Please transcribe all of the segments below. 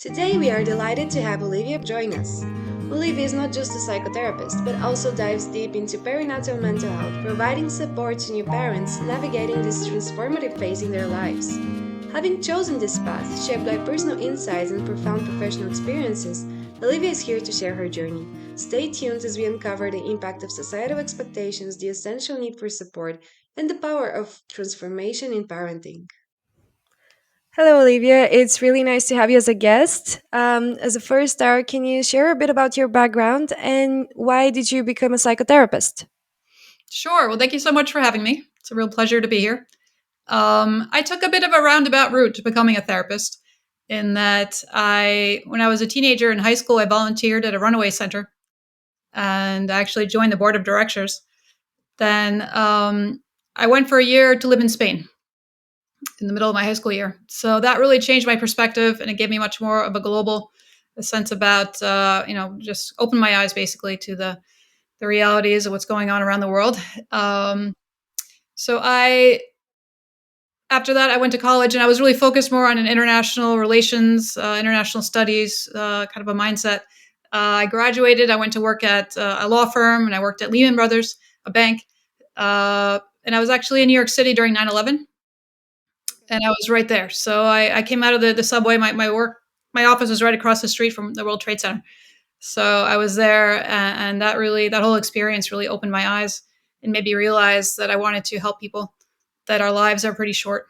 Today, we are delighted to have Olivia join us. Olivia is not just a psychotherapist, but also dives deep into perinatal mental health, providing support to new parents navigating this transformative phase in their lives. Having chosen this path, shaped by personal insights and profound professional experiences, Olivia is here to share her journey. Stay tuned as we uncover the impact of societal expectations, the essential need for support, and the power of transformation in parenting. Hello, Olivia. It's really nice to have you as a guest. As a first star, can you share a bit about your background and why did you become a psychotherapist? Sure. Well, thank you so much for having me. It's a real pleasure to be here. I took a bit of a roundabout route to becoming a therapist in that when I was a teenager in high school, I volunteered at a runaway center and actually joined the board of directors. Then I went for a year to live in Spain in the middle of my high school year. So that really changed my perspective and it gave me much more of a global sense about, just opened my eyes basically to the realities of what's going on around the world. Um, So I After that, I went to college and I was really focused more on an international relations, international studies kind of a mindset. I graduated. I went to work at a law firm and I worked at Lehman Brothers, a bank. And I was actually in New York City during 9/11, and I was right there. So I came out of the subway. My office was right across the street from the World Trade Center. So I was there, and that whole experience really opened my eyes and made me realize that I wanted to help people, that our lives are pretty short,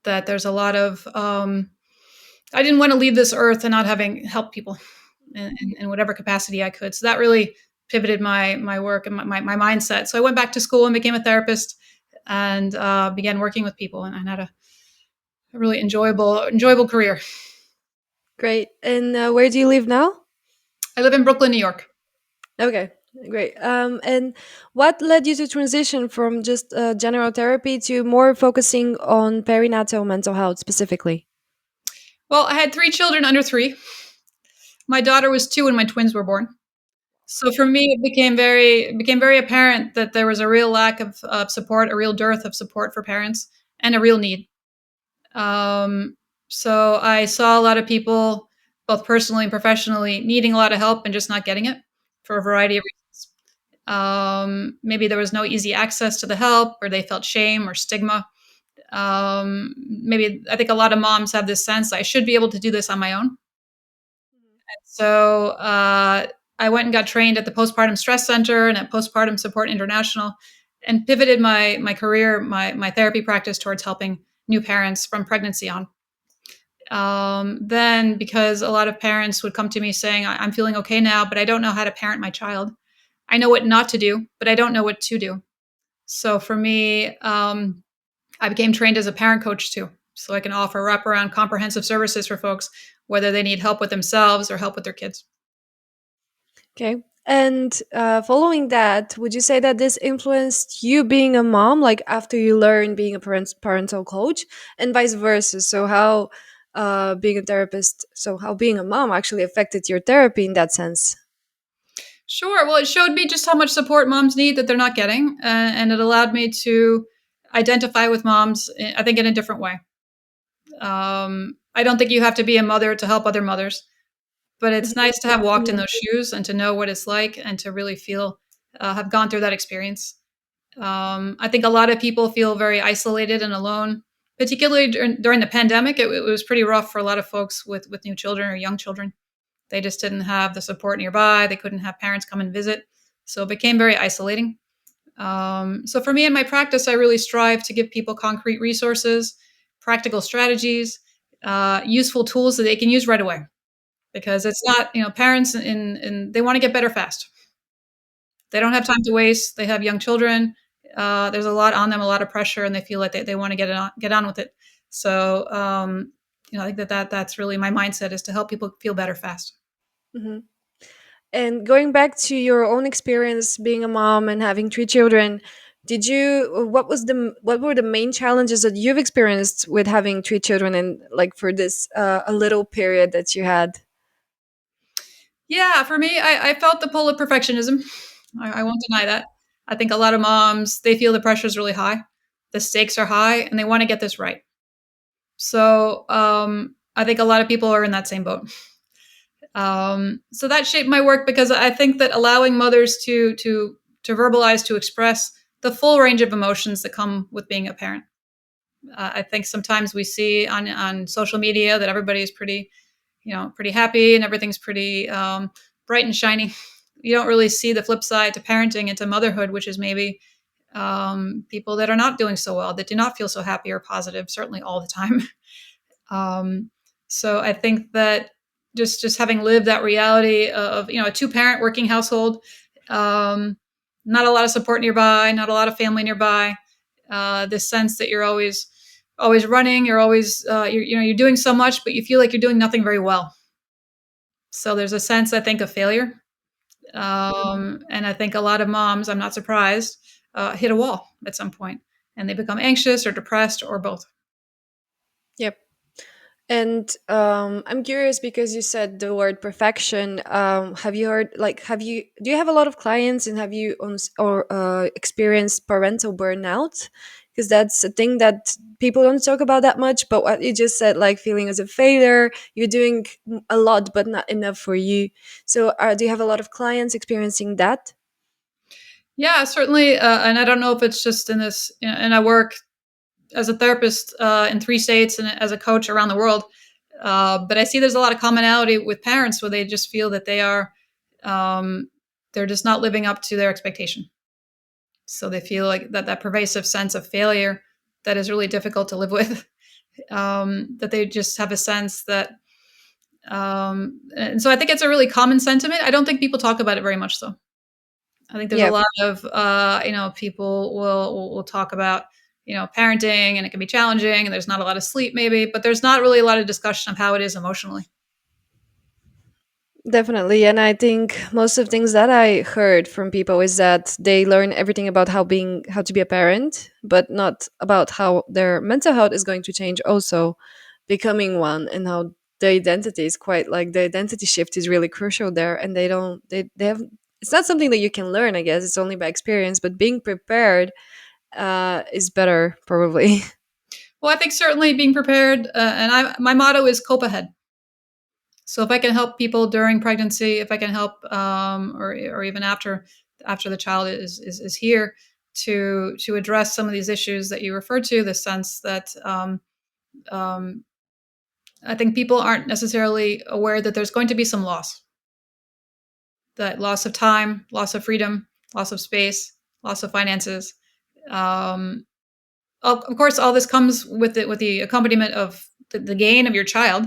that there's a lot of I didn't want to leave this earth and not having helped people in whatever capacity I could. So that really pivoted my work and my mindset. So I went back to school and became a therapist and began working with people and had a really enjoyable career. Great. And where do you live now? I live in Brooklyn, New York. Okay, great. And what led you to transition from just general therapy to more focusing on perinatal mental health specifically? Well, I had three children under three. My daughter was two when my twins were born. So for me, it became very apparent that there was a real lack of support, a real dearth of support for parents, and a real need. Um, so I saw a lot of people, both personally and professionally, needing a lot of help and just not getting it for a variety of reasons. Maybe there was no easy access to the help, or they felt shame or stigma. Maybe I think a lot of moms have this sense I should be able to do this on my own. So I went and got trained at the Postpartum Stress Center and at Postpartum Support International, and pivoted my career, my therapy practice towards helping new parents from pregnancy on. Then, because a lot of parents would come to me saying, I'm feeling okay now, but I don't know how to parent my child. I know what not to do, but I don't know what to do. So for me, I became trained as a parent coach too. So I can offer wraparound comprehensive services for folks, whether they need help with themselves or help with their kids. Okay. And following that, would you say that this influenced you being a mom, like after you learned being a parental coach, and vice versa? So how being a therapist, so how being a mom actually affected your therapy in that sense? Sure. Well, it showed me just how much support moms need that they're not getting. And it allowed me to identify with moms, I think, in a different way. I don't think you have to be a mother to help other mothers, but it's nice to have walked in those shoes and to know what it's like and to really feel, have gone through that experience. I think a lot of people feel very isolated and alone, particularly during the pandemic. It was pretty rough for a lot of folks with new children or young children. They just didn't have the support nearby. They couldn't have parents come and visit. So it became very isolating. So for me in my practice, I really strive to give people concrete resources, practical strategies, useful tools that they can use right away. Because it's not, parents in they want to get better fast. They don't have time to waste. They have young children. There's a lot on them, a lot of pressure, and they feel like they want to get on with it. So, I think that's really my mindset, is to help people feel better fast. Hmm. And going back to your own experience being a mom and having three children, what were the main challenges that you've experienced with having three children and like for this a little period that you had? Yeah, for me, I felt the pull of perfectionism. I won't deny that. I think a lot of moms, they feel the pressure is really high, the stakes are high, and they want to get this right. So I think a lot of people are in that same boat. So that shaped my work because I think that allowing mothers to verbalize, to express the full range of emotions that come with being a parent. I think sometimes we see on social media that everybody is pretty, pretty happy and everything's pretty bright and shiny. You don't really see the flip side to parenting and to motherhood, which is maybe people that are not doing so well, that do not feel so happy or positive, certainly all the time. Um, so I think that just having lived that reality of a two parent working household, um, not a lot of support nearby, not a lot of family nearby, this sense that you're always running, you're always you're doing so much, but you feel like you're doing nothing very well. So there's a sense, I think, of failure, and I think a lot of moms, I'm not surprised, hit a wall at some point, and they become anxious or depressed or both. Yep. And I'm curious because you said the word perfection. Have you heard, like, do you have a lot of clients and have you experienced parental burnout? Because that's a thing that people don't talk about that much. But what you just said, like feeling as a failure, you're doing a lot, but not enough for you. So do you have a lot of clients experiencing that? Yeah, certainly. And I don't know if it's just in this, and I work as a therapist in 3 states and as a coach around the world. But I see there's a lot of commonality with parents where they just feel that um, they're just not living up to their expectation. So they feel like that pervasive sense of failure that is really difficult to live with. That they just have a sense that, and so I think it's a really common sentiment. I don't think people talk about it very much, though. I think there's a Yeah, lot of people will talk about parenting, and it can be challenging, and there's not a lot of sleep maybe, but there's not really a lot of discussion of how it is emotionally. definitely. And I think most of things that I heard from people is that they learn everything about how to be a parent, but not about how their mental health is going to change also becoming one, and how the identity is quite like the identity shift is really crucial there. And they have, it's not something that you can learn, I guess. It's only by experience, but being prepared is better probably. Well, I think certainly being prepared, and my motto is cope ahead. So if I can help people during pregnancy, if I can help, or even after the child is here, to address some of these issues that you referred to, the sense that um, I think people aren't necessarily aware that there's going to be some loss, that loss of time, loss of freedom, loss of space, loss of finances. Um, of course, all this comes with the accompaniment of the gain of your child,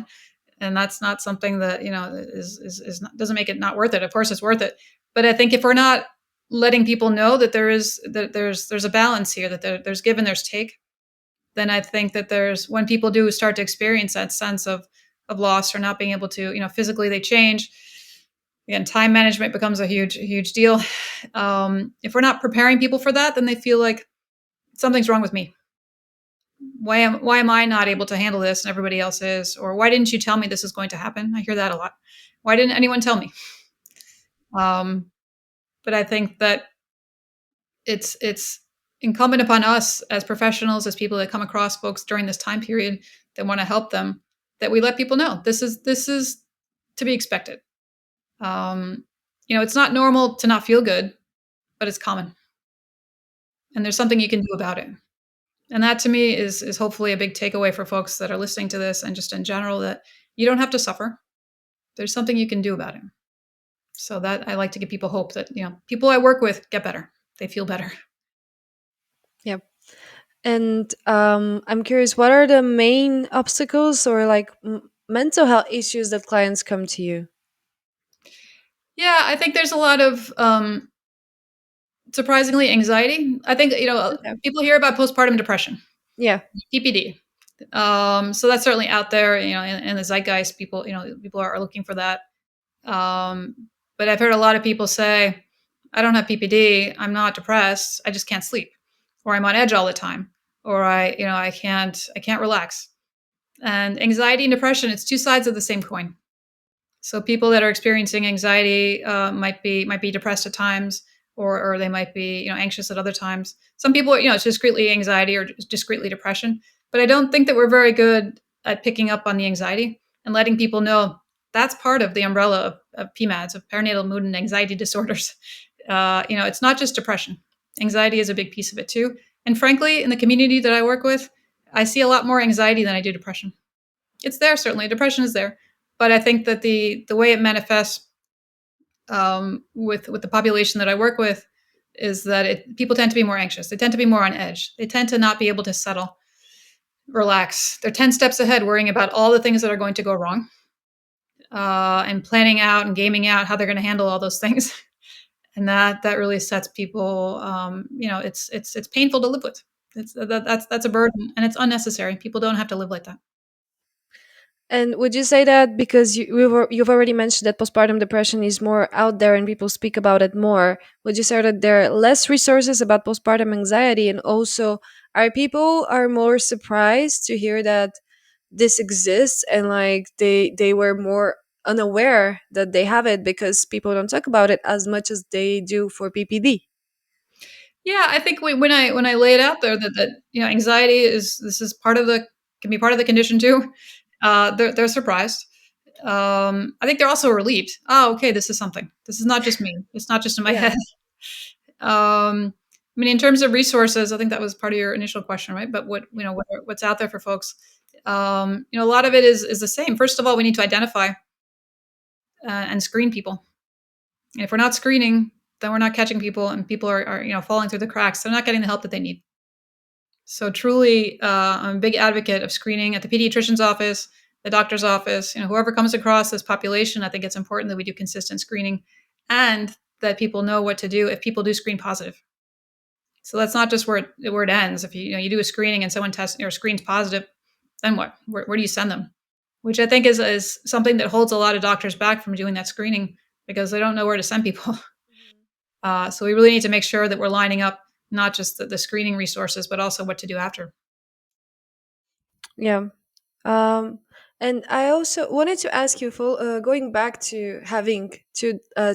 and that's not something that is not, doesn't make it not worth it. Of course, it's worth it, but I think if we're not letting people know that there's a balance here, that there's give and there's take, then I think that there's when people do start to experience that sense of loss or not being able to, physically they change. Again, time management becomes a huge deal. If we're not preparing people for that, then they feel like something's wrong with me. Why am I not able to handle this and everybody else is? Or why didn't you tell me this is going to happen? I hear that a lot. Why didn't anyone tell me? Um, but I think that it's incumbent upon us as professionals, as people that come across folks during this time period that want to help them, that we let people know this is to be expected. Um, it's not normal to not feel good, but it's common, and there's something you can do about it. And that to me is hopefully a big takeaway for folks that are listening to this and just in general, that you don't have to suffer. There's something you can do about it. So that I like to give people hope that, people I work with get better. They feel better. Yeah. And I'm curious, what are the main obstacles or like mental health issues that clients come to you? Yeah, I think there's a lot of surprisingly anxiety. I think, Okay. people hear about postpartum depression, Yeah. PPD. So that's certainly out there, in the zeitgeist. People are looking for that. Um, but I've heard a lot of people say, I don't have PPD. I'm not depressed. I just can't sleep, or I'm on edge all the time, or I can't relax. And anxiety and depression, it's two sides of the same coin. So people that are experiencing anxiety might be depressed at times, or they might be anxious at other times. Some people, it's discreetly anxiety or discreetly depression. But I don't think that we're very good at picking up on the anxiety and letting people know that's part of the umbrella of PMADs, of perinatal mood and anxiety disorders. It's not just depression. Anxiety is a big piece of it too. And frankly, in the community that I work with, I see a lot more anxiety than I do depression. It's there, certainly. Depression is there. But I think that the way it manifests with the population that I work with is that people tend to be more anxious. They tend to be more on edge. They tend to not be able to settle, relax. They're 10 steps ahead, worrying about all the things that are going to go wrong, and planning out and gaming out how they're going to handle all those things. And that really sets people. It's painful to live with. That's a burden, and it's unnecessary. People don't have to live like that. And would you say that because you've already mentioned that postpartum depression is more out there and people speak about it more, would you say that there are less resources about postpartum anxiety, and also are people are more surprised to hear that this exists, and like they were more unaware that they have it because people don't talk about it as much as they do for PPD? Yeah, I think when I lay it out there that anxiety is part of the can be part of the condition too. They're surprised. I think they're also relieved. Oh, okay, this is something. This is not just me. It's not just in my Yeah. head. I mean, in terms of resources, I think that was part of your initial question, right? But what's out there for folks? A lot of it is the same. First of all, we need to identify and screen people. And if we're not screening, then we're not catching people, and people are falling through the cracks. They're not getting the help that they need. So truly, I'm a big advocate of screening at the pediatrician's office, the doctor's office. Whoever comes across this population, I think it's important that we do consistent screening, and that people know what to do if people do screen positive. So that's not just where it ends. If you do a screening and someone tests or screens positive, then what? Where do you send them? Which I think is something that holds a lot of doctors back from doing that screening because they don't know where to send people. So we really need to make sure that we're lining up not just the screening resources, but also what to do after. Yeah. Um, and I also wanted to ask you, going back to having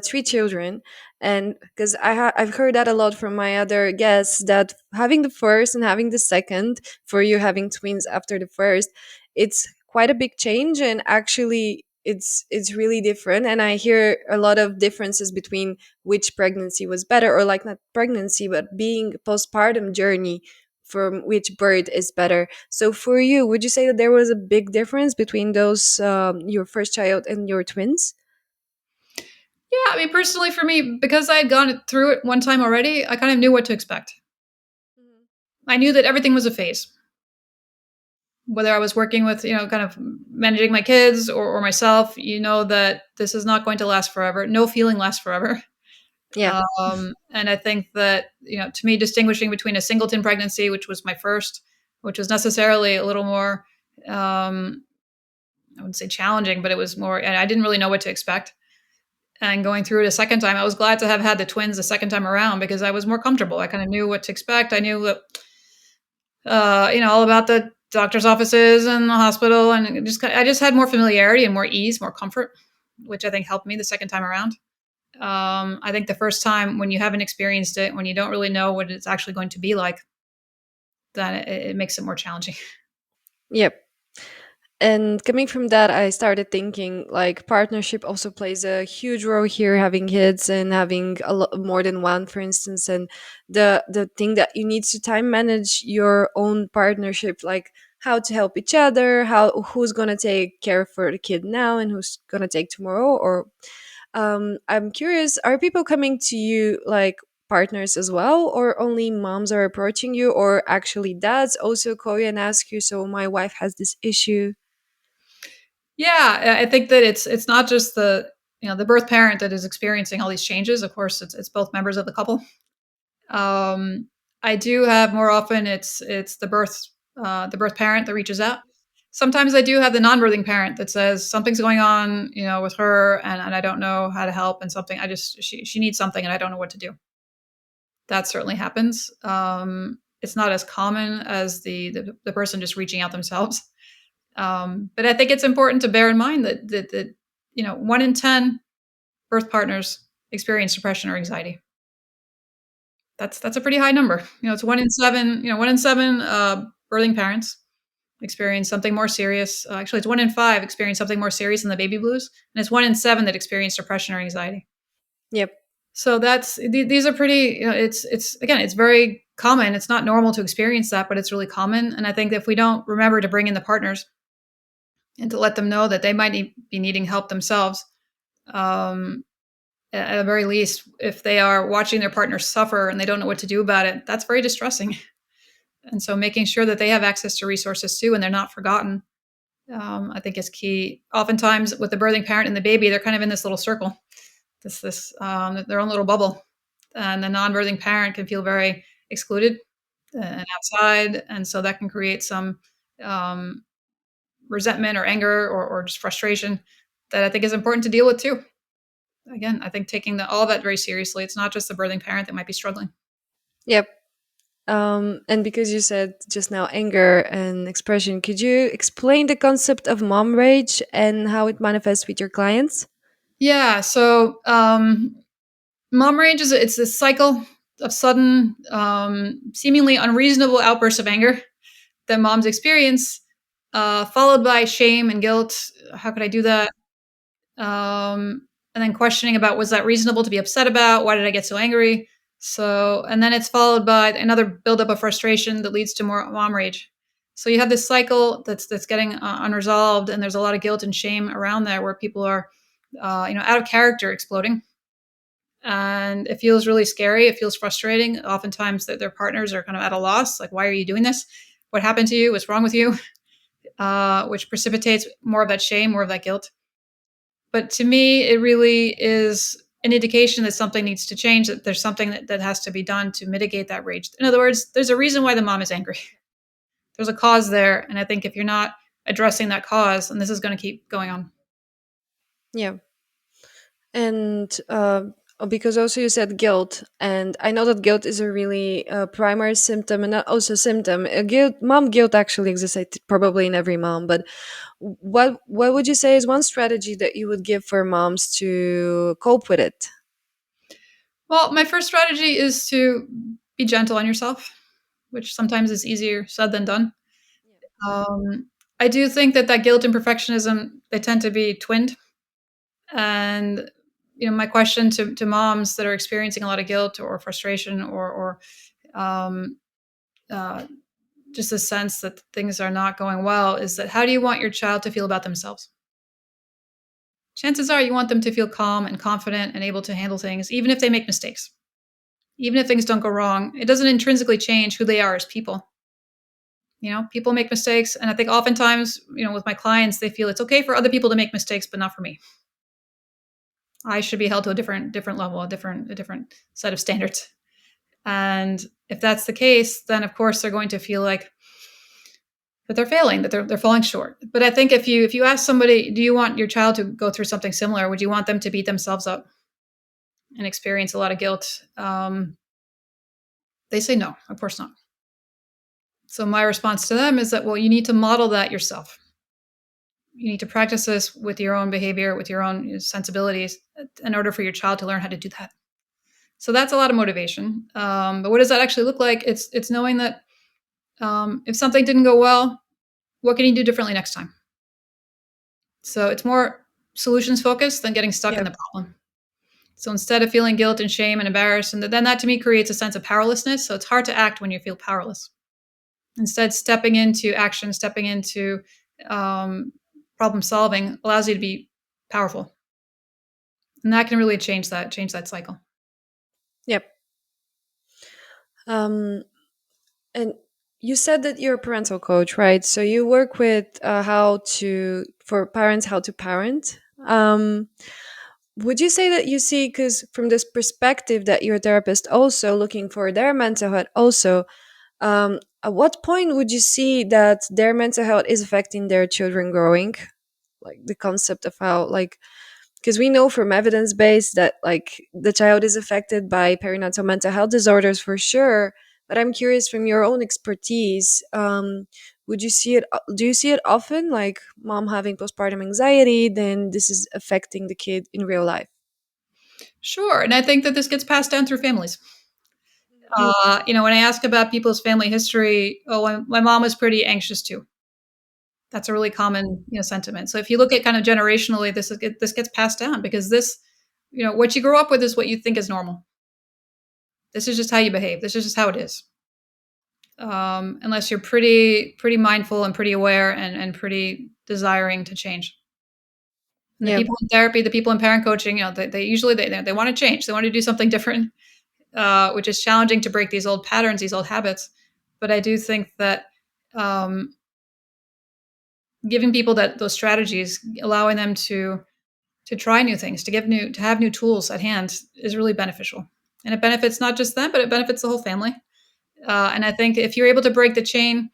three children, and because I've heard that a lot from my other guests, that having the first and having the second, for you having twins after the first, it's quite a big change, and actually it's really different. And I hear a lot of differences between which pregnancy was better, or like not pregnancy, but being postpartum journey from which birth is better. So for you, would you say that there was a big difference between those your first child and your twins? Yeah, I mean, personally for me, because I had gone through it one time already, I kind of knew what to expect. Mhm. I knew that everything was a phase. Whether I was working with, kind of managing my kids or myself, that this is not going to last forever. No feeling lasts forever. Yeah. And I think that, to me, distinguishing between a singleton pregnancy, which was my first, which was necessarily a little more, I wouldn't say challenging, but it was more, and I didn't really know what to expect. And going through it a second time, I was glad to have had the twins the second time around because I was more comfortable. I kind of knew what to expect. I knew that, all about the doctor's offices and the hospital, and I just had more familiarity and more ease, more comfort, which I think helped me the second time around. I think the first time when you haven't experienced it, when you don't really know what it's actually going to be like, then it makes it more challenging. Yep. And coming from that, I started thinking like partnership also plays a huge role here, having kids and having a lot more than one, for instance. And the thing that you need to time manage your own partnership, like how to help each other, how who's gonna take care for the kid now and who's gonna take tomorrow. Or I'm curious, are people coming to you like partners as well, or only moms are approaching you, or actually dads also call you and ask you, so my wife has this issue? Yeah, I think that it's not just the birth parent that is experiencing all these changes. Of course, it's both members of the couple. Um, I do have more often it's the birth parent that reaches out. Sometimes I do have the non-birthing parent that says something's going on, with her, and I don't know how to help, and something she needs something, and I don't know what to do. That certainly happens. It's not as common as the person just reaching out themselves. But I think it's important to bear in mind that 1 in 10 birth partners experience depression or anxiety. That's a pretty high number. It's 1 in 7. 1 in 7 birthing parents experience something more serious. Actually, it's 1 in 5 experience something more serious than the baby blues, and it's 1 in 7 that experience depression or anxiety. Yep. So these are pretty. It's again, it's very common. It's not normal to experience that, but it's really common. And I think if we don't remember to bring in the partners and to let them know that they might be needing help themselves, um, at the very least, if they are watching their partner suffer and they don't know what to do about it, that's very distressing. And so making sure that they have access to resources too and they're not forgotten, I think is key. Oftentimes with the birthing parent and the baby, they're kind of in this little circle, their own little bubble. And the non-birthing parent can feel very excluded and outside. And so that can create some um, resentment or anger or just frustration that I think is important to deal with too. Again, I think taking all of that very seriously. It's not just the birthing parent that might be struggling. Yep. And because you said just now anger and expression, could you explain the concept of mom rage and how it manifests with your clients? Yeah. So mom rage it's this cycle of sudden, seemingly unreasonable outbursts of anger that moms experience, followed by shame and guilt. How could I do that? And then questioning about was that reasonable to be upset about? Why did I get so angry? So, and then it's followed by another buildup of frustration that leads to more mom rage. So you have this cycle that's getting unresolved, and there's a lot of guilt and shame around there, where people are, out of character, exploding, and it feels really scary. It feels frustrating. Oftentimes, their partners are kind of at a loss, like, "Why are you doing this? What happened to you? What's wrong with you?" Which precipitates more of that shame, more of that guilt. But to me, it really is an indication that something needs to change, that there's something that has to be done to mitigate that rage. In other words, there's a reason why the mom is angry. There's a cause there. And I think if you're not addressing that cause, and this is going to keep going on. Yeah. And because also you said guilt, and I know that guilt is a really primary symptom and not also symptom. Mom guilt actually exists, probably in every mom. But what would you say is one strategy that you would give for moms to cope with it? Well, my first strategy is to be gentle on yourself, which sometimes is easier said than done. Um, I do think that guilt and perfectionism, they tend to be twinned. And my question to moms that are experiencing a lot of guilt or frustration or um, uh, just a sense that things are not going well is that how do you want your child to feel about themselves? Chances are you want them to feel calm and confident and able to handle things, even if they make mistakes, even if things don't go wrong. It doesn't intrinsically change who they are as people. People make mistakes, and I think oftentimes, with my clients, they feel it's okay for other people to make mistakes, but not for me. I should be held to a different level, a different set of standards. And if that's the case, then of course they're going to feel like that they're failing, that they're falling short. But I think if you ask somebody, do you want your child to go through something similar? Would you want them to beat themselves up and experience a lot of guilt? They say no, of course not. So my response to them is that, well, you need to model that yourself. You need to practice this with your own behavior, with your own sensibilities, in order for your child to learn how to do that. So that's a lot of motivation. But what does that actually look like? It's knowing that if something didn't go well, what can you do differently next time? So it's more solutions focused than getting stuck in the problem. So instead of feeling guilt and shame and embarrassed, and then that to me creates a sense of powerlessness. So it's hard to act when you feel powerless. Instead, stepping into action, stepping into problem solving allows you to be powerful, and that can really change that cycle. Yep. Um, and you said that you're a parental coach, right? So you work with for parents how to parent. Would you say that you see, because from this perspective that you're a therapist, also looking for their mental health, also, at what point would you see that their mental health is affecting their children growing? Like the concept of how, like, because we know from evidence based that like the child is affected by perinatal mental health disorders for sure. But I'm curious from your own expertise, would you see it? Do you see it often, like mom having postpartum anxiety? Then this is affecting the kid in real life. Sure, and I think that this gets passed down through families. When I ask about people's family history, oh, my mom was pretty anxious too. That's a really common, sentiment. So if you look at kind of generationally, this gets passed down because what you grow up with is what you think is normal. This is just how you behave. This is just how it is. Unless you're pretty mindful and pretty aware and pretty desiring to change. And the Yeah. people in therapy, the people in parent coaching, they usually they want to change. They want to do something different, which is challenging to break these old patterns, these old habits. But I do think that um, giving people those strategies, allowing them to try new things, to have new tools at hand, is really beneficial, and it benefits not just them, but it benefits the whole family. And I think if you're able to break the chain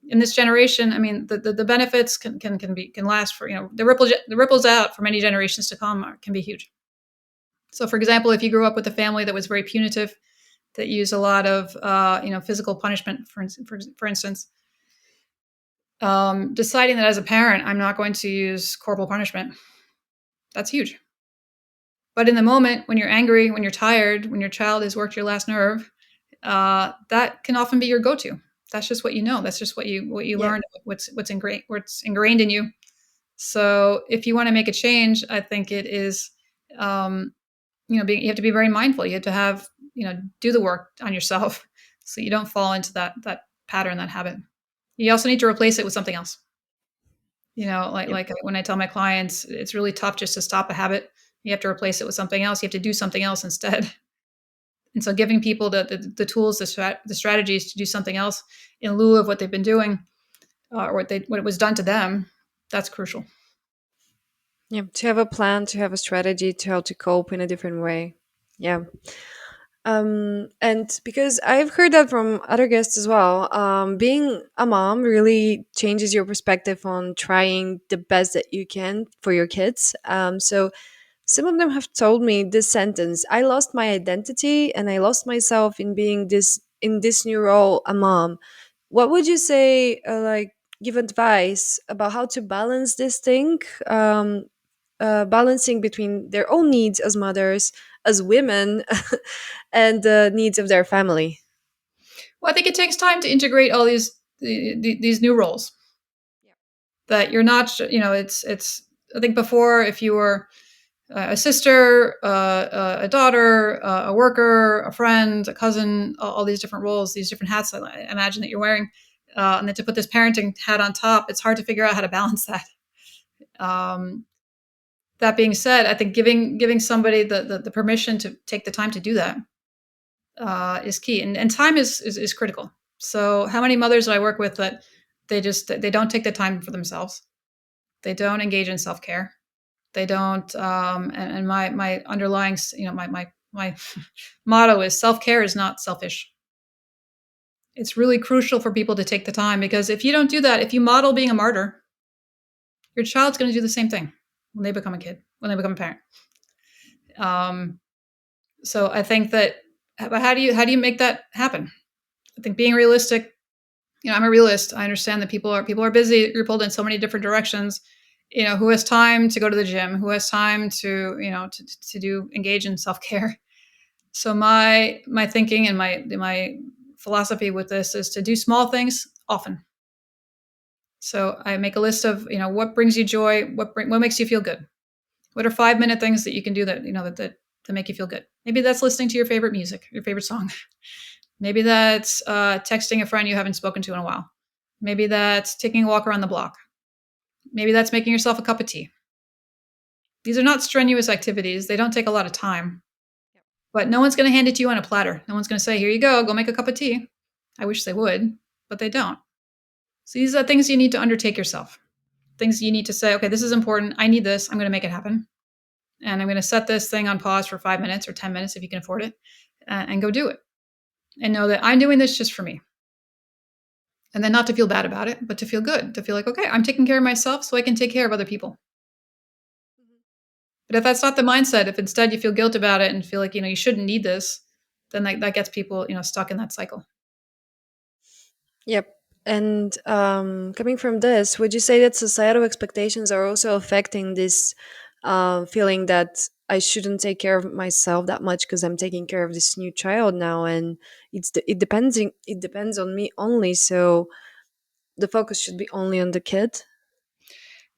in this generation, I mean, the benefits can last for the ripples out for many generations to come can be huge. So, for example, if you grew up with a family that was very punitive, that used a lot of physical punishment, for instance, deciding that as a parent, I'm not going to use corporal punishment, that's huge. But in the moment, when you're angry, when you're tired, when your child has worked your last nerve, that can often be your go-to. That's just what you know. That's just what you Yeah. learned. What's ingrained in you. So if you want to make a change, I think it is, um, you have to be very mindful. You have to do the work on yourself, so you don't fall into that pattern, that habit. You also need to replace it with something else. Yep. Like when I tell my clients, it's really tough just to stop a habit. You have to replace it with something else. You have to do something else instead. And so giving people the tools, the strategies to do something else in lieu of what they've been doing, or what was done to them, that's crucial. Yeah. To have a plan, to have a strategy to how to cope in a different way. Yeah. And because I've heard that from other guests as well, being a mom really changes your perspective on trying the best that you can for your kids. So some of them have told me this sentence: I lost my identity and I lost myself in being this new role, a mom. What would you say, like, give advice about how to balance this thing? Balancing between their own needs as mothers, as women, and the needs of their family. Well, I think it takes time to integrate all these new roles. That you're not, it's. I think before, if you were a sister, a daughter, a worker, a friend, a cousin, all these different roles, these different hats I imagine that you're wearing, and then to put this parenting hat on top, it's hard to figure out how to balance that. Um, that being said, I think giving somebody the permission to take the time to do that is key, and time is critical. So, how many mothers do I work with that they don't take the time for themselves? They don't engage in self care. They don't. And my underlying, my motto is self care is not selfish. It's really crucial for people to take the time, because if you don't do that, if you model being a martyr, your child's going to do the same thing when they become a kid, when they become a parent. Um, so I think that, but how do you make that happen? I think being realistic. I'm a realist. I understand that people are busy. You're pulled in so many different directions. Who has time to go to the gym? Who has time to to engage in self care? So my thinking and my philosophy with this is to do small things often. So I make a list of what brings you joy, what makes you feel good. What are 5-minute things that you can do that that make you feel good? Maybe that's listening to your favorite music, your favorite song. Maybe that's texting a friend you haven't spoken to in a while. Maybe that's taking a walk around the block. Maybe that's making yourself a cup of tea. These are not strenuous activities. They don't take a lot of time, but no one's going to hand it to you on a platter. No one's going to say, here you go make a cup of tea. I wish they would, but they don't. So these are things you need to undertake yourself. Things you need to say, okay, this is important. I need this. I'm going to make it happen. And I'm going to set this thing on pause for 5 minutes or 10 minutes if you can afford it, and go do it. And know that I'm doing this just for me. And then not to feel bad about it, but to feel good, to feel like, okay, I'm taking care of myself so I can take care of other people. But if that's not the mindset, if instead you feel guilt about it and feel like, you shouldn't need this, then that gets people, stuck in that cycle. Yep. And coming from this, would you say that societal expectations are also affecting this feeling that I shouldn't take care of myself that much because I'm taking care of this new child now, and it depends on me only. So the focus should be only on the kid.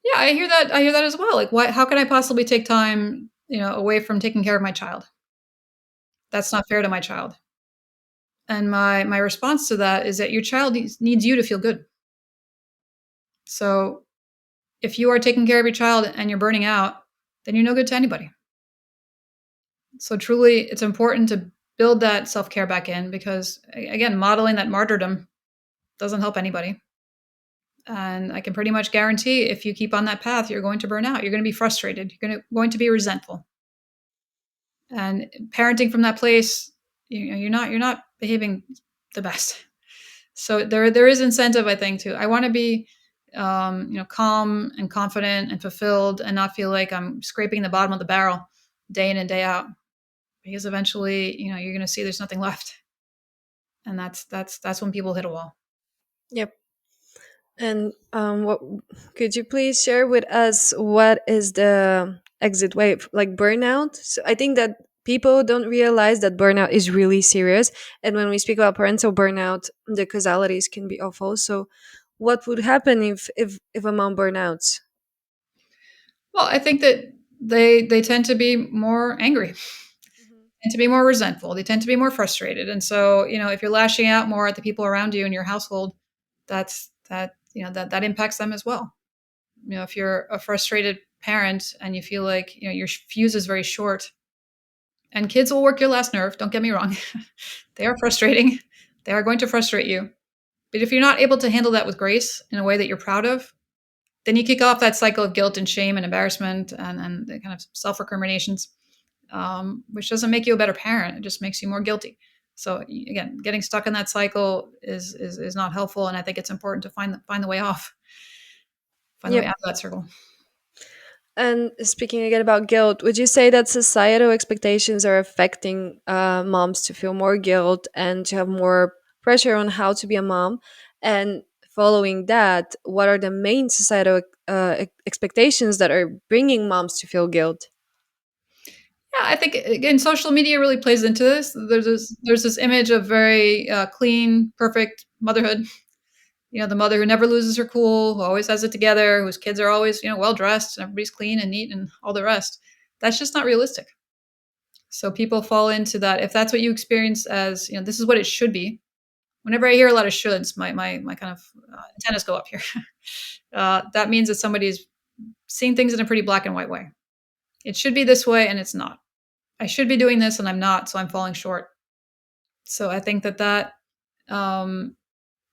Yeah, I hear that. I hear that as well. Like, what? How can I possibly take time, away from taking care of my child? That's not fair to my child. And my response to that is that your child needs you to feel good. So if you are taking care of your child and you're burning out, then you're no good to anybody. So truly, it's important to build that self care back in because, again, modeling that martyrdom doesn't help anybody. And I can pretty much guarantee if you keep on that path, you're going to burn out. You're going to be frustrated. Going to be resentful. And parenting from that place, you're not behaving the best. So there is incentive, I think, too. I want to be, calm and confident and fulfilled, and not feel like I'm scraping the bottom of the barrel day in and day out. Because eventually, you're going to see there's nothing left, and that's when people hit a wall. Yep. And what could you please share with us what is the exit way, like burnout? So I think that people don't realize that burnout is really serious, and when we speak about parental burnout, the causalities can be awful. So, what would happen if a mom burnouts? Well, I think that they tend to be more angry, Mhm. and to be more resentful. They tend to be more frustrated, and so if you're lashing out more at the people around you in your household, that impacts them as well. If you're a frustrated parent and you feel like your fuse is very short, and kids will work your last nerve. Don't get me wrong, they are frustrating. They are going to frustrate you. But if you're not able to handle that with grace in a way that you're proud of, then you kick off that cycle of guilt and shame and embarrassment and the kind of self recriminations, which doesn't make you a better parent. It just makes you more guilty. So again, getting stuck in that cycle is not helpful, and I think it's important to find the way off, find the way Yep. out of that circle. And speaking again about guilt, would you say that societal expectations are affecting moms to feel more guilt and to have more pressure on how to be a mom? And following that, what are the main societal expectations that are bringing moms to feel guilt? Yeah, I think again, social media really plays into this. There's this image of very clean, perfect motherhood. The mother who never loses her cool, who always has it together, whose kids are always well dressed, and everybody's clean and neat, and all the rest. That's just not realistic. So people fall into that. If that's what you experience as, this is what it should be. Whenever I hear a lot of shoulds, my kind of antennas go up here. That means that somebody's seeing things in a pretty black and white way. It should be this way, and it's not. I should be doing this, and I'm not, so I'm falling short. So I think that um,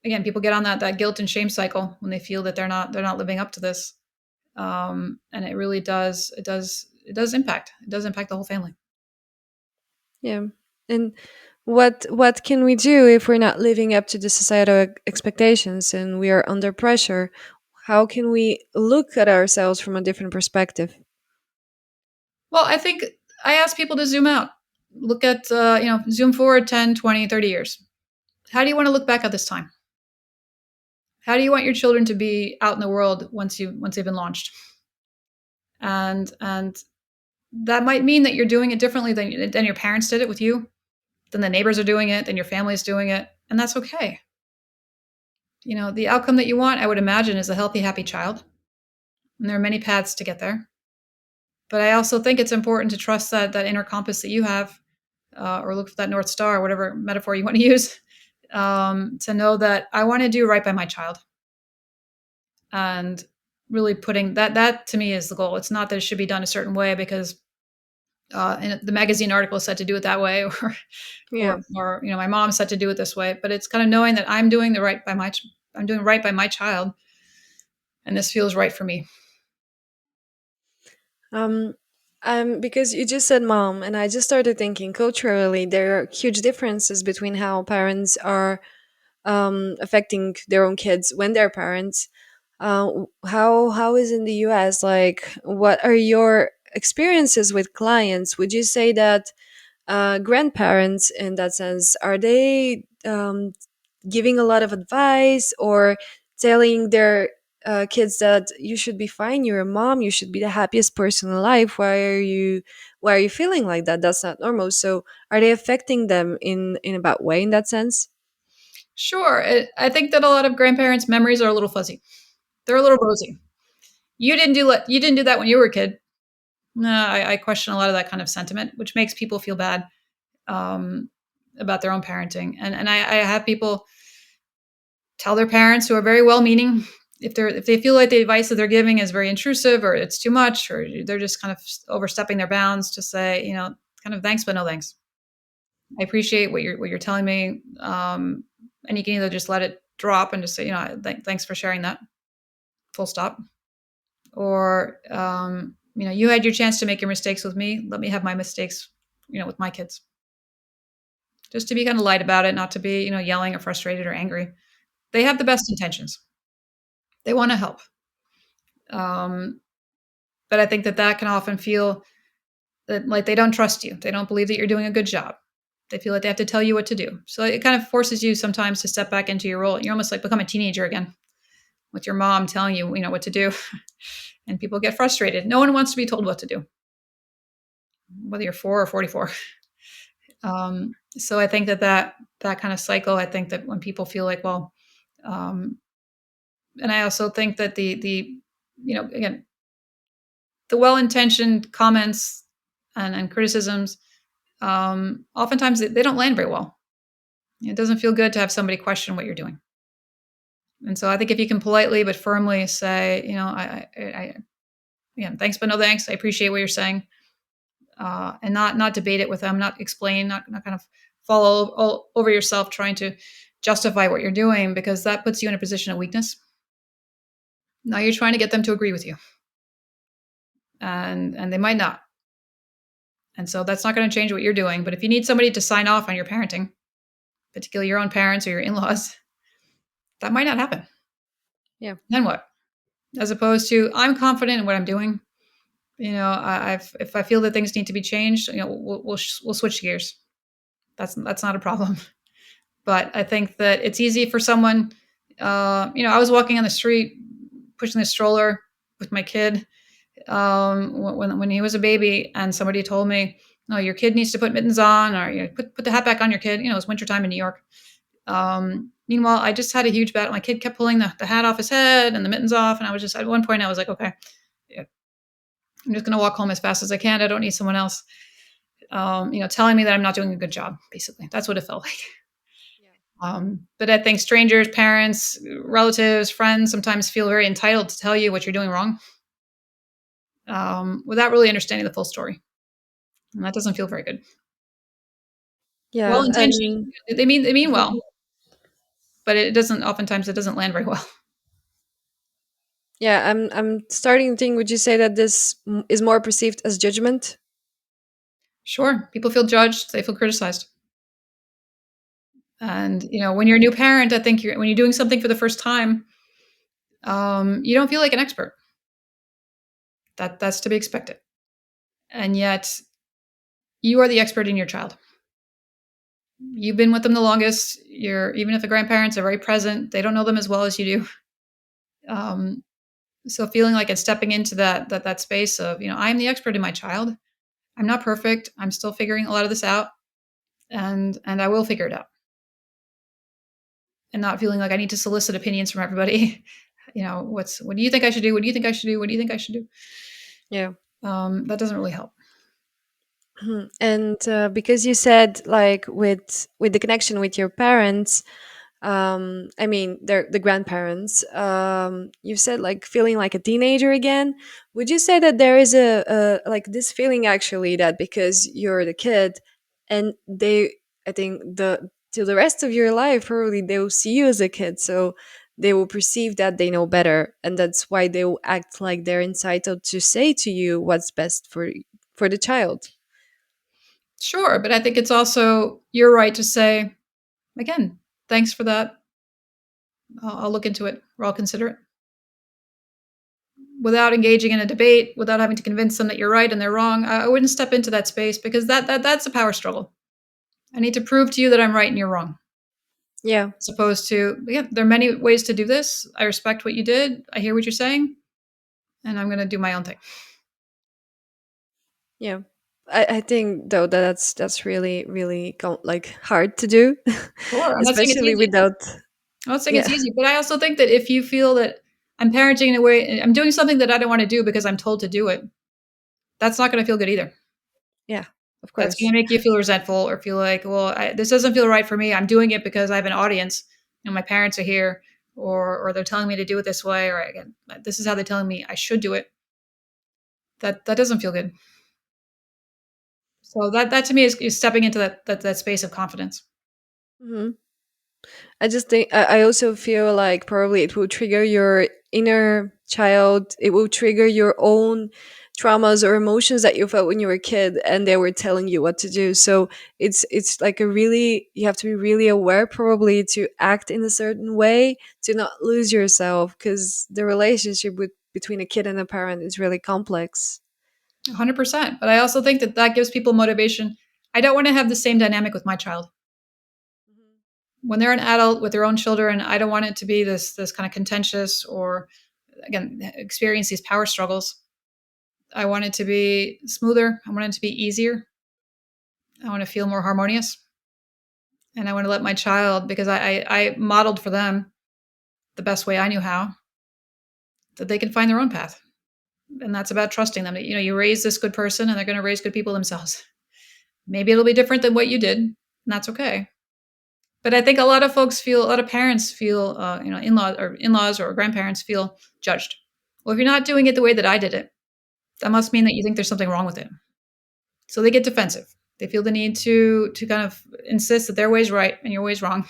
again, people get on that guilt and shame cycle when they feel that they're not living up to this, and it really does impact the whole family. Yeah. And what can we do if we're not living up to the societal expectations and we are under pressure? How can we look at ourselves from a different perspective? Well, I think I ask people to zoom out, look at zoom forward 10, 20, 30 years. How do you want to look back at this time? How do you want your children to be out in the world once they've been launched? And that might mean that you're doing it differently than your parents did it with you, than the neighbors are doing it, than your family's doing it, and that's okay. The outcome that you want, I would imagine, is a healthy, happy child, and there are many paths to get there. But I also think it's important to trust that inner compass that you have, or look for that North Star, whatever metaphor you want to use, to know that I want to do right by my child, and really putting that to me is the goal. It's not that it should be done a certain way because and the magazine article said to do it that way, or Yeah. my mom said to do it this way. But it's kind of knowing that I'm doing right by my child, and this feels right for me. Um, because you just said mom, and I just started thinking culturally, there are huge differences between how parents are affecting their own kids when they're parents. How is in the US? Like, what are your experiences with clients? Would you say that grandparents, in that sense, are they giving a lot of advice or telling their kids that you should be fine, you're a mom, you should be the happiest person alive, why are you feeling like that, that's not normal? So are they affecting them in a bad way in that sense? Sure, I think that a lot of grandparents' memories are a little fuzzy. They're a little rosy. you didn't do that when you were a kid. No, I question a lot of that kind of sentiment, which makes people feel bad um, about their own parenting. And I have people tell their parents who are very well meaning, if they feel like the advice that they're giving is very intrusive or it's too much or they're just kind of overstepping their bounds, to say, kind of, thanks but no thanks. I appreciate what you're telling me, and you can either just let it drop and just say, thanks for sharing that, full stop, or you had your chance to make your mistakes with me. Let me have my mistakes, with my kids. Just to be kind of light about it, not to be yelling or frustrated or angry. They have the best intentions. They want to help. Um, but I think that can often feel that, like, they don't trust you. They don't believe that you're doing a good job. They feel like they have to tell you what to do. So it kind of forces you sometimes to step back into your role. You're almost like become a teenager again, with your mom telling you, what to do. And people get frustrated. No one wants to be told what to do, whether you're 4 or 44. So I think that kind of cycle, I think that when people feel like, well, um, and I also think that again, the well-intentioned comments and criticisms, oftentimes they don't land very well. It doesn't feel good to have somebody question what you're doing. And so I think if you can politely but firmly say, again, thanks but no thanks. I appreciate what you're saying, and not debate it with them, not explain, not kind of fall all over yourself trying to justify what you're doing, because that puts you in a position of weakness. Now you're trying to get them to agree with you, and they might not. And so that's not going to change what you're doing. But if you need somebody to sign off on your parenting, particularly your own parents or your in-laws, that might not happen. Yeah. Then what? As opposed to, I'm confident in what I'm doing. If I feel that things need to be changed, we'll switch gears. That's not a problem. But I think that it's easy for someone. I was walking on the street, pushing the stroller with my kid, when he was a baby, and somebody told me, "No, your kid needs to put mittens on, or put the hat back on your kid." It's wintertime in New York. Meanwhile, I just had a huge battle. My kid kept pulling the hat off his head and the mittens off, and I was just, at one point, I was like, okay, yeah, I'm just going to walk home as fast as I can. I don't need someone else, telling me that I'm not doing a good job. Basically, that's what it felt like. But I think strangers, parents, relatives, friends sometimes feel very entitled to tell you what you're doing wrong, without really understanding the full story. And that doesn't feel very good. Well Yeah, intentioned. and They mean well, but oftentimes it doesn't land very well. yeah, I'm starting to think. Would you say that this is more perceived as judgment? Sure, people feel judged, they feel criticized. And when you're a new parent, I think when you're doing something for the first time, you don't feel like an expert. That's to be expected. And yet you are the expert in your child. You've been with them the longest. Even if the grandparents are very present, they don't know them as well as you do. So feeling like it's stepping into that space of, I'm the expert in my child. I'm not perfect. I'm still figuring a lot of this out, and I will figure it out. And not feeling like I need to solicit opinions from everybody. What do you think I should do? What do you think I should do? What do you think I should do? Yeah. That doesn't really help. And because you said, like, with the connection with your parents, I mean, they're the grandparents, you said, like, feeling like a teenager again. Would you say that there is a like this feeling, actually, that because you're the kid, and they, I think, the till the rest of your life, probably they will see you as a kid, so they will perceive that they know better, and that's why they will act like they're entitled to say to you what's best for the child. Sure, but I think it's also your right to say, again, thanks for that. I'll look into it, or I'll consider it, without engaging in a debate, without having to convince them that you're right and they're wrong. I wouldn't step into that space, because that's a power struggle. I need to prove to you that I'm right and you're wrong. Yeah. As opposed to, yeah, there are many ways to do this. I respect what you did. I hear what you're saying, and I'm going to do my own thing. Yeah. I think, though, that that's really, really like hard to do, Sure, I'm not saying it's especially easy. without. I'm not saying it's Yeah. easy, but I also think that if you feel that I'm parenting in a way, I'm doing something that I don't want to do because I'm told to do it. That's not going to feel good either. Yeah, of That's going course. to make you feel resentful or feel like, well, this doesn't feel right for me. I'm doing it because I have an audience and my parents are here, or they're telling me to do it this way, or again, this is how they're telling me I should do it. That doesn't feel good. So that to me is stepping into that space of confidence. Hmm. I just think I also feel like probably it will trigger your inner child. It will trigger your own traumas or emotions that you felt when you were a kid, and they were telling you what to do. So it's like a really, you have to be really aware probably to act in a certain way to not lose yourself, because the relationship with between a kid and a parent is really complex. 100%. But I also think that gives people motivation. I don't want to have the same dynamic with my child. When they're an adult with their own children, I don't want it to be this kind of contentious or again experience these power struggles. I want it to be smoother. I want it to be easier. I want to feel more harmonious, and I want to let my child, because I modeled for them the best way I knew how, that they can find their own path, and that's about trusting them. That you raise this good person, and they're going to raise good people themselves. Maybe it'll be different than what you did, and that's okay. But I think a lot of folks feel, a lot of parents feel, in-laws or grandparents feel judged. Well, if you're not doing it the way that I did it, that must mean that you think there's something wrong with it. So they get defensive. They feel the need to kind of insist that their way's right and your way's wrong.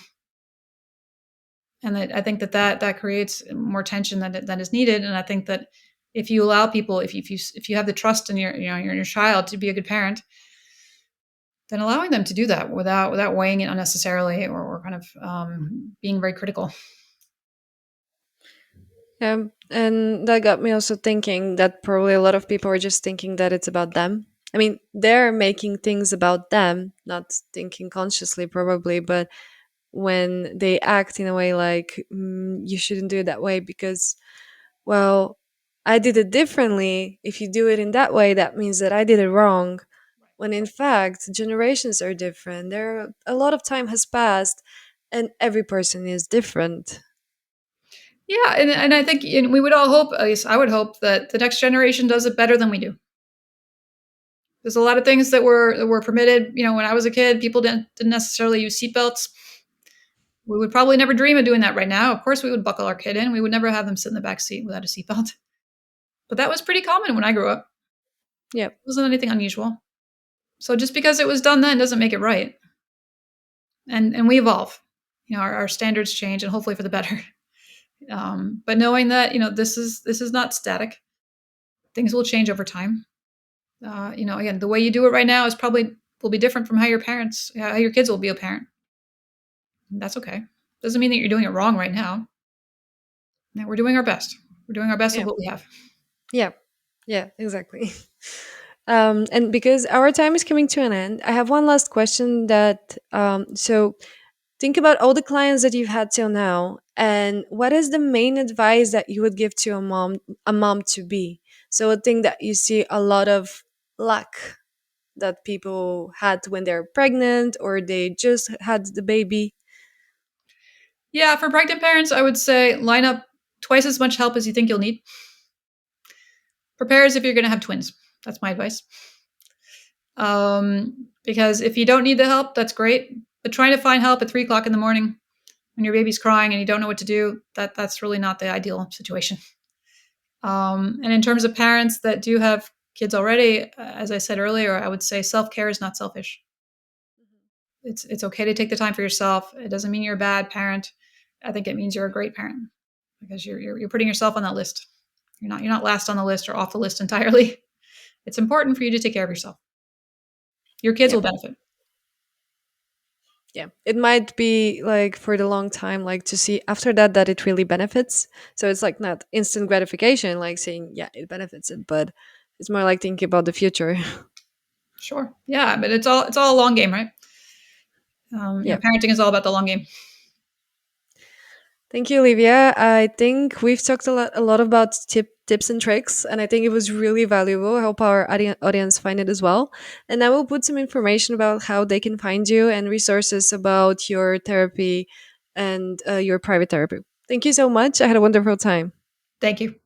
And I think that creates more tension than is needed. And I think that if you allow people, if you have the trust in your child to be a good parent, then allowing them to do that without weighing it unnecessarily or kind of being very critical. Yeah, and that got me also thinking that probably a lot of people are just thinking that it's about them. I mean, they're making things about them, not thinking consciously, probably, but when they act in a way like, you shouldn't do it that way because, well, I did it differently. If you do it in that way, that means that I did it wrong. When in fact, generations are different. A lot of time has passed, and every person is different. Yeah, and I think we would all hope, at least I would hope, that the next generation does it better than we do. There's a lot of things that were permitted. When I was a kid, people didn't necessarily use seatbelts. We would probably never dream of doing that right now. Of course, we would buckle our kid in. We would never have them sit in the back seat without a seatbelt. But that was pretty common when I grew up. Yep. It wasn't anything unusual. So just because it was done then doesn't make it right. And we evolve. Our standards change, and hopefully for the better. But knowing that this is not static. Things will change over time. Again, the way you do it right now is probably will be different from how your kids will be a parent. And that's okay. Doesn't mean that you're doing it wrong right now. No, we're doing our best. We're doing our best with Yeah. what we have. Yeah. Yeah, exactly. And because our time is coming to an end, I have one last question so think about all the clients that you've had till now, and what is the main advice that you would give to a mom to be? So a thing that you see a lot of lack that people had when they're pregnant or they just had the baby. Yeah, for pregnant parents, I would say line up twice as much help as you think you'll need. Prepare as if you're going to have twins. That's my advice. Because if you don't need the help, that's great. But trying to find help at 3 o'clock in the morning when your baby's crying and you don't know what to do, that's really not the ideal situation. And in terms of parents that do have kids already, as I said earlier, I would say self-care is not selfish. It's okay to take the time for yourself. It doesn't mean you're a bad parent. I think it means you're a great parent because you're putting yourself on that list. You're not last on the list or off the list entirely. It's important for you to take care of yourself. Your kids Yeah. will benefit. Yeah, it might be like for the long time, like to see after that it really benefits. So it's like not instant gratification, like saying yeah it benefits it, but it's more like thinking about the future. Sure. Yeah, but it's all a long game, right? Yeah. Parenting is all about the long game. Thank you, Olivia. I think we've talked a lot about tips and tricks, and I think it was really valuable. I hope our audience find it as well. And I will put some information about how they can find you and resources about your therapy and your private therapy. Thank you so much. I had a wonderful time. Thank you.